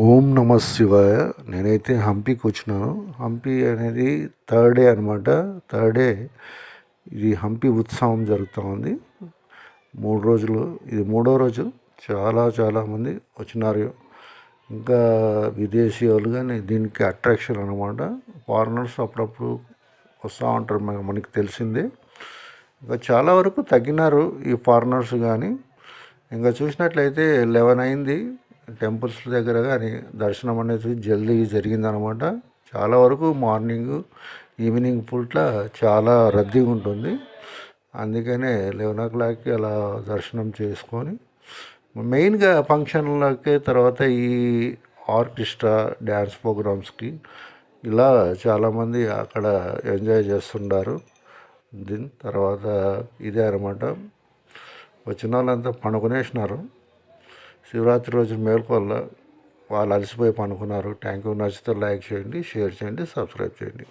ఓం నమ శివాయ. నేనైతే హంపీకి వచ్చినాను. హంపీ అనేది థర్డ్ డే అనమాట. థర్డ్ డే ఇది హంపీ ఉత్సవం జరుగుతూ ఉంది. 3 రోజులు, ఇది 3వ రోజు. చాలామంది వచ్చినారు. ఇంకా విదేశీ వాళ్ళు కానీ దీనికి అట్రాక్షన్ అనమాట. ఫారినర్స్ అప్పుడప్పుడు వస్తూ ఉంటారు, మనకి తెలిసిందే. ఇంకా చాలా వరకు తగ్గినారు ఈ ఫారినర్స్. కానీ ఇంకా చూసినట్లయితే 11 అయింది. టెంపుల్స్ దగ్గర కానీ దర్శనం అనేది జల్దీ జరిగిందనమాట. చాలా వరకు మార్నింగ్ ఈవినింగ్ పూట్ల చాలా రద్దీగా ఉంటుంది. అందుకనే 11 అలా దర్శనం చేసుకొని మెయిన్గా ఫంక్షన్లకి తర్వాత ఈ ఆర్కెస్ట్రా డ్యాన్స్ ప్రోగ్రామ్స్కి ఇలా చాలామంది అక్కడ ఎంజాయ్ చేస్తుంటారు. దీని తర్వాత ఇదే అనమాట. వచ్చిన వాళ్ళంతా పనుకునేసినారు. శివరాత్రి రోజు మేల్కొల్ల వాళ్ళు అలసిపోయి పనుకున్నారు. Thank you. నచ్చితే లైక్ చేయండి, షేర్ చేయండి, సబ్స్క్రైబ్ చేయండి.